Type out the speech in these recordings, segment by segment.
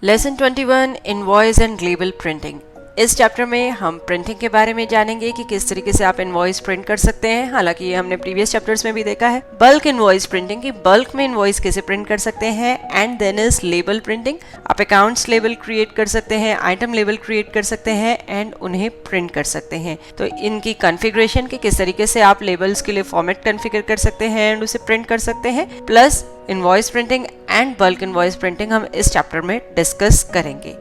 Lesson 21 invoice and label printing. इस chapter में हम प्रिंटिंग के बारे में जानेंगे कि किस तरीके से आप इनवॉइस प्रिंट कर सकते हैं। हालांकि ये हमने प्रीवियस चैप्टर्स में भी देखा है। बल्क इनवॉइस प्रिंटिंग की बल्क में इनवॉइस कैसे प्रिंट कर सकते हैं। And then is label printing. आप अकाउंट्स लेबल क्रिएट कर सकते हैं, आइटम लेबल क्रिएट कर सकते हैं एंड उन्हें प्रिंट कर सकते हैं। तो इनकी कॉन्फ़िगरेशन कि किस तरीके से आप लेबल्स के लिए फॉर्मेट कॉन्फ़िगर कर सकते हैं एंड उसे प्रिंट कर सकते हैं, plus invoice printing and bulk invoice printing हम इस चैप्टर में डिस्कस करेंगे।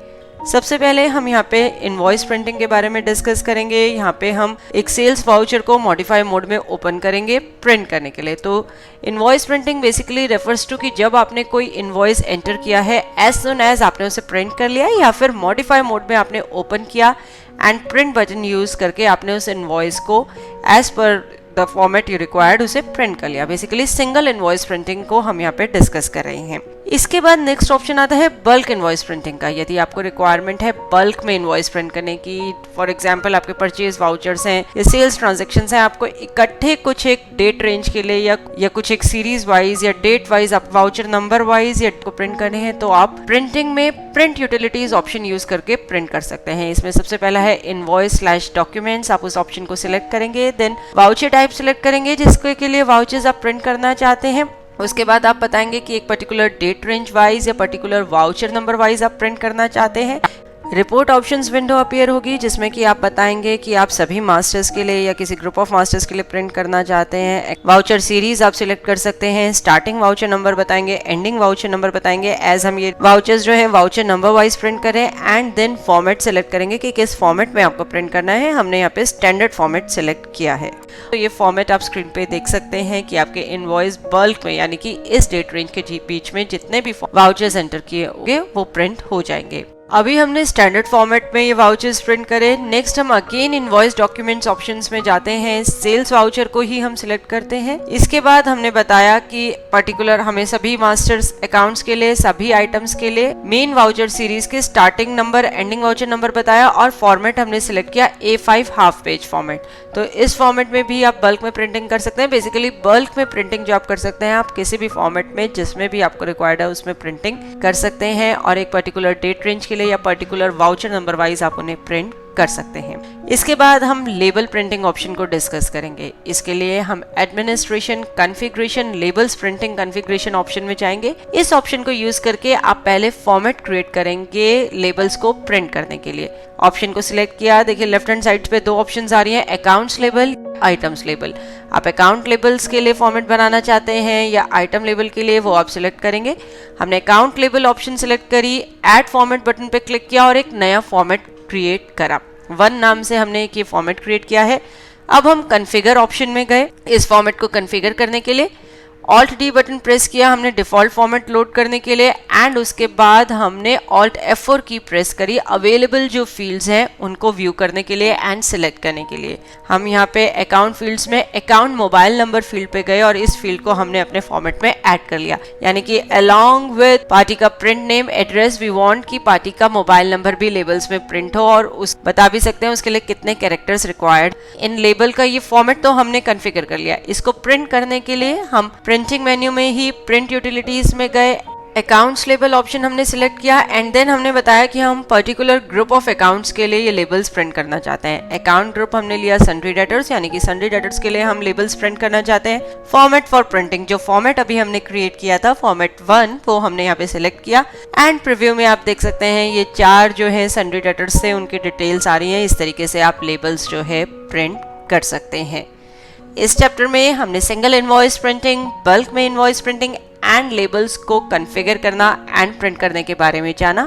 सबसे पहले हम यहाँ पे इनवॉइस प्रिंटिंग के बारे में डिस्कस करेंगे। यहाँ पे हम एक सेल्स वाउचर को मॉडिफाई मोड में ओपन करेंगे प्रिंट करने के लिए। तो invoice printing basically refers to कि जब आपने कोई इनवॉइस एंटर किया है, एज सुन एज आपने उसे प्रिंट कर लिया या फिर मॉडिफाई मोड में आपने ओपन किया एंड प्रिंट बटन यूज करके आपने उस इनवॉइस को as per the format you required उसे प्रिंट कर लिया। बेसिकली सिंगल इनवॉइस प्रिंटिंग को हम यहाँ पे डिस्कस कर रहे हैं। इसके बाद नेक्स्ट ऑप्शन आता है बल्क इनवॉइस प्रिंटिंग का। यदि आपको रिक्वायरमेंट है बल्क में इनवॉइस प्रिंट करने की, फॉर एग्जांपल आपके परचेज वाउचर्स हैं या सेल्स ट्रांजैक्शंस हैं, आपको इकट्ठे कुछ एक डेट रेंज के लिए या कुछ एक सीरीज वाइज या डेट वाइज आप वाउचर नंबर वाइज या को प्रिंट करने हैं, तो आप प्रिंटिंग में प्रिंट यूटिलिटीज ऑप्शन यूज करके प्रिंट कर सकते हैं। इसमें सबसे पहला है इनवॉइस/डॉक्यूमेंट्स। आप उस ऑप्शन को सिलेक्ट करेंगे, देन वाउचर टाइप सिलेक्ट करेंगे जिसके के लिए वाउचर्स आप प्रिंट करना चाहते हैं। उसके बाद आप बताएंगे कि एक पर्टिकुलर डेट रेंज वाइज या पर्टिकुलर वाउचर नंबर वाइज आप प्रिंट करना चाहते हैं। रिपोर्ट ऑप्शंस विंडो अपीयर होगी जिसमें कि आप बताएंगे कि आप सभी मास्टर्स के लिए या किसी ग्रुप ऑफ मास्टर्स के लिए प्रिंट करना चाहते हैं। वाउचर सीरीज आप सिलेक्ट कर सकते हैं। स्टार्टिंग वाउचर नंबर बताएंगे, एंडिंग वाउचर नंबर बताएंगे, एज हम ये वाउचर्स जो है वाउचर नंबर वाइज प्रिंट करें। एंड देन फॉर्मेट सेलेक्ट करेंगे कि किस फॉर्मेट में आपको प्रिंट करना है। हमने यहाँ पे स्टैंडर्ड फॉर्मेट सेलेक्ट किया है। तो ये फॉर्मेट आप स्क्रीन पे देख सकते हैं कि आपके इनवॉइस बल्क में यानी कि इस डेट रेंज के बीच में जितने भी वाउचर्स एंटर किए होंगे वो प्रिंट हो जाएंगे। अभी हमने स्टैंडर्ड फॉर्मेट में ये वाउचर्स प्रिंट करे। नेक्स्ट हम अगेन इनवॉइस डॉक्यूमेंट्स ऑप्शंस में जाते हैं। सेल्स वाउचर को ही हम सिलेक्ट करते हैं। इसके बाद हमने बताया कि पर्टिकुलर हमें सभी मास्टर्स अकाउंट्स के लिए सभी आइटम्स के लिए मेन वाउचर सीरीज के starting number ending voucher number बताया और फॉर्मेट हमने सिलेक्ट किया A5 हाफ पेज फॉर्मेट। तो इस फॉर्मेट में भी आप बल्क में प्रिंटिंग कर सकते हैं। बेसिकली बल्क में प्रिंटिंग जो आप कर सकते हैं, आप किसी भी फॉर्मेट में जिसमें भी आपको रिक्वायर्ड है उसमें प्रिंटिंग कर सकते हैं और एक पर्टिकुलर डेट रेंज के लिए या पर्टिकुलर वाउचर नंबर वाइज आप उन्हें प्रिंट कर सकते हैं। इसके बाद हम लेबल प्रिंटिंग ऑप्शन को डिस्कस करेंगे। इसके लिए हम administration configuration labels printing configuration option में जाएंगे। इस ऑप्शन को यूज करके आप पहले फॉर्मेट क्रिएट करेंगे लेबल्स को प्रिंट करने के लिए। ऑप्शन को सिलेक्ट किया। देखिए लेफ्ट हैंड साइड पे दो ऑप्शंस आ रही हैं, अकाउंट्स लेबल, आइटम्स लेबल। आप अकाउंट लेबल्स के लिए फॉर्मेट बनाना चाहते हैं या आइटम लेबल के लिए, वो आप सिलेक्ट करेंगे। हमने अकाउंट लेबल ऑप्शन सिलेक्ट करी, ऐड फॉर्मेट बटन पे क्लिक किया और एक नया फॉर्मेट क्रिएट करा। 1 नाम से हमने एक ये फॉर्मेट क्रिएट किया है। अब हम कॉन्फ़िगर ऑप्शन में गए। इस फॉर्मेट को कॉन्फ़िगर करने के लिए Alt+D बटन प्रेस किया हमने डिफॉल्ट फॉर्मेट लोड करने के लिए एंड उसके बाद हमने Alt+F4 की प्रेस करी अवेलेबल जो फील्ड्स हैं उनको व्यू करने के लिए एंड सिलेक्ट करने के लिए। हम यहाँ पे अकाउंट फील्ड्स में अकाउंट मोबाइल नंबर फील्ड पे गए और इस फील्ड को हमने अपने फॉर्मेट में ऐड कर लिया। यानी कि अलोंग विद पार्टी का print name address we want कि पार्टी का मोबाइल नंबर भी लेबल्स में प्रिंट हो और उस बता भी सकते हैं उसके लिए कितने कैरेक्टर्स रिक्वायर्ड। इन लेबल का ये फॉर्मेट तो हमने कॉन्फ़िगर कर लिया। इसको प्रिंट करने के लिए हम प्रिंटिंग मेन्यू में ही प्रिंट यूटिलिटीज में गए, अकाउंट्स लेबल ऑप्शन हमने सिलेक्ट किया एंड देन हमने बताया कि हम पर्टिकुलर ग्रुप ऑफ अकाउंट्स के लिए ये लेबल्स प्रिंट करना चाहते हैं। अकाउंट ग्रुप हमने लिया सन्ड्री डेटर्स, यानी कि सन्ड्री डेटर्स के लिए हम लेबल्स प्रिंट करना चाहते हैं। फॉर्मेट फॉर प्रिंटिंग, जो फॉर्मेट अभी हमने क्रिएट किया था फॉर्मेट 1, वो हमने यहाँ पे सिलेक्ट किया एंड प्रीव्यू में आप देख सकते हैं ये 4 जो है सन्ड्री डेटर्स से उनकी डिटेल्स आ रही हैं। इस तरीके से आप लेबल्स जो है प्रिंट कर सकते हैं। इस चैप्टर में हमने सिंगल इनवॉइस प्रिंटिंग, बल्क में इनवॉइस प्रिंटिंग एंड लेबल्स को कॉन्फ़िगर करना एंड प्रिंट करने के बारे में जाना।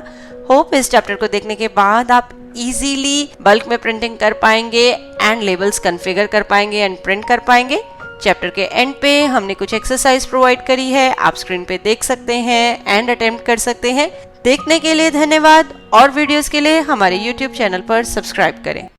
होप इस चैप्टर को देखने के बाद आप इजीली बल्क में प्रिंटिंग कर पाएंगे एंड लेबल्स कॉन्फ़िगर कर पाएंगे एंड प्रिंट कर पाएंगे। चैप्टर के एंड पे हमने कुछ एक्सरसाइज प्रोवाइड करी है, आप स्क्रीन पे देख सकते हैं एंड अटेम्प्ट कर सकते हैं। देखने के लिए धन्यवाद और वीडियोस के लिए हमारे YouTube चैनल पर सब्सक्राइब करें।